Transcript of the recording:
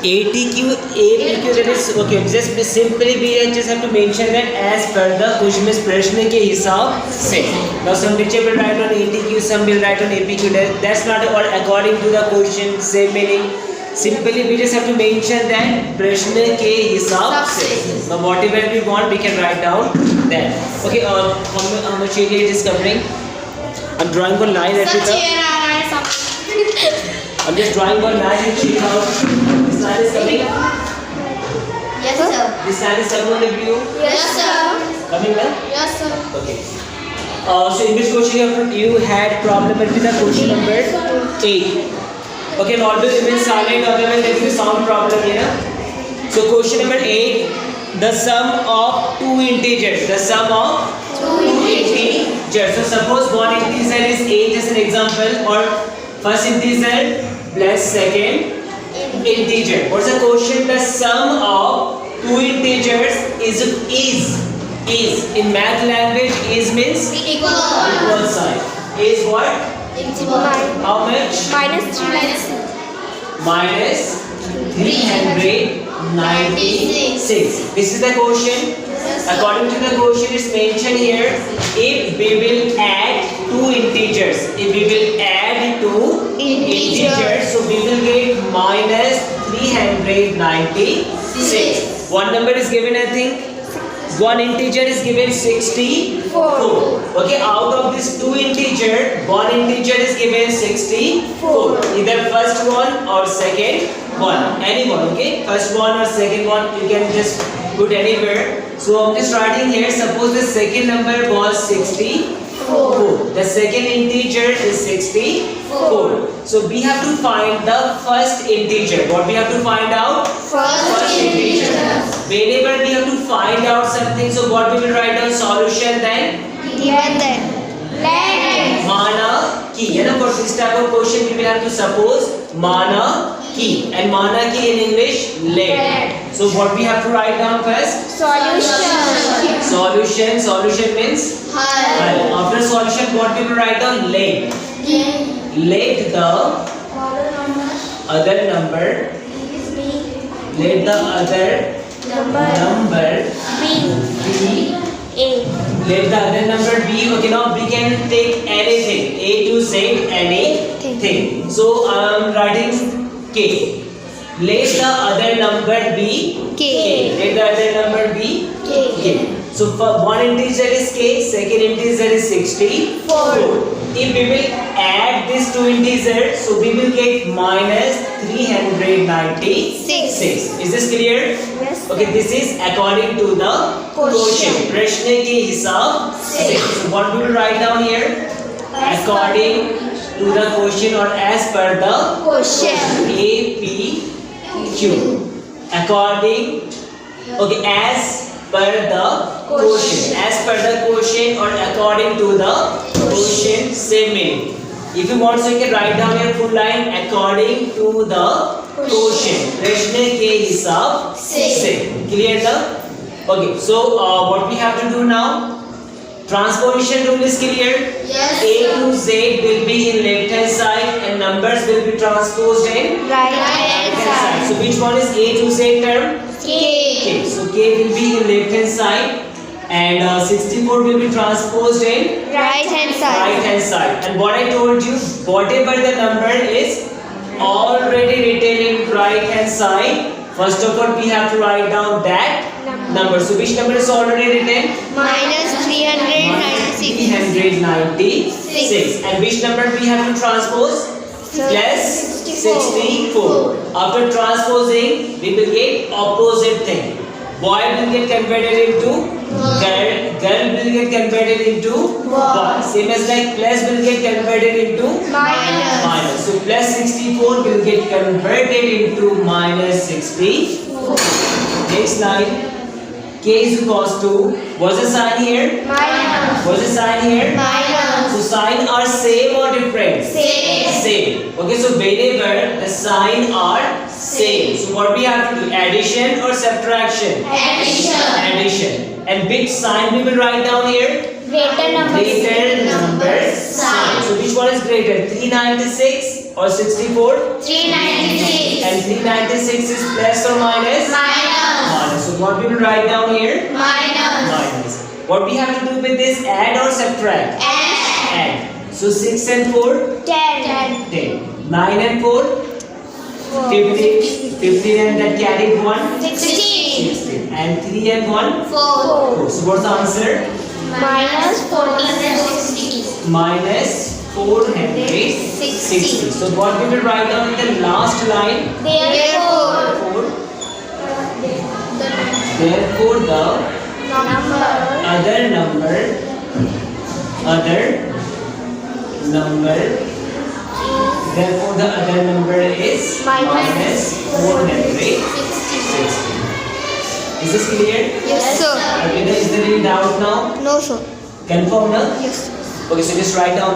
ATQ, APQ, that is okay. Just simply we just have to mention that as per the question में प्रश्न के हिसाब से. Now some teacher will write on ATQ, some will write on APQ. That's not all according to the question. Same meaning. Simply we just have to mention that प्रश्न के हिसाब से. Now whatever we want, we can write down that. Okay. How much area it is covering? I'm drawing one line at the. I'm just drawing one line and check out. This line is coming. Yes, sir. This line is coming on the view. Yes, sir. Coming now? Yes, sir. Okay. So in which question you had problem with the question number 8. Okay, not to remain silent, otherwise there is a sound problem here. So question number 8. The sum of two integers. The sum of two integers. So suppose one integer is 8 as an example, or first integer plus second integer. What's the question? The sum of two integers is in math language is means equal sign. Is what? How much? Minus 396. This is the question. According to the question, it's mentioned here. If we will add two integers, so we will get minus 396. One number is given, I think. One integer is given 64. Okay, out of this two integer, one integer is given 64. Either first one or second one. Anyone, okay? First one or second one, you can just put anywhere. So I'm just writing here, suppose the second number was 64. The second integer is 64. So we have to find the first integer. What we have to find out? First integer. Whenever we have to find out something, so what we will write down? Solution then? Mana ki. You know, for this type of question we will have to suppose mana ki. And mana ki in English, let. So what we have to write down first? Solution. Solution means? Well, after solution, what we will write down? Let. Let the other number. Let the other number be. Let the other number be. Okay, now we can take anything. A to Z, anything. So I am writing K. Let the other number be K. Let the other number be K. So for one integer is K, second integer is 64. If we will add these two integers, so we will get minus 396. Is this clear? Yes. Okay, this is according to the question. प्रश्न के हिसाब से. So what we will write down here? According to the question or as per the Question. APQ. According, okay, as per the question. As per the question or according to the question, same meaning. If you want, so you can write down your full line according to the question. प्रश्न के हिसाब से. Clear now? Okay, so what we have to do now? Transposition rule is clear. Yes. A to Z will be in left hand side and numbers will be transposed in Right hand side. So which one is A to Z term? K. K. So K will be in left hand side and 64 will be transposed in Right hand side. right hand side. And what I told you, whatever the number is already written in right hand side, first of all we have to write down that number. So which number is already written? Minus 396. 396. And which number we have to transpose? Plus 64. After transposing, we will get opposite thing. Boy will get converted into girl. Girl will get converted into boy. Same as like plus will get converted into minus. So plus 64 will get converted into minus 64. Next line. K is equals to, what's the sign here? Minus. What's the sign here? Minus. So sign are same or different? Same. Okay, so whenever the sign are same. So what we have to do? Addition or subtraction? Addition. And which sign we will write down here? Greater number Greater number sign. So which one is greater? 396 or 64? 396. And 396 is plus or minus? Minus. Minus. So what we will write down here? Minus. Minus. What we have to do with this? Add or subtract? Add. So 6 and 4? 10. 10. 9 and 4? 15. 15 and that carried 1? 16. 16. And 3 and 1? 4. 4. So what's the answer? Minus 460. Minus 460. So what we will write down in the last line? Therefore, Therefore the number other number therefore the other number is minus 460. Is this clear? Yes, sir. Okay, is there any doubt now? No, sir. Confirm now? Yes. Okay, so just write down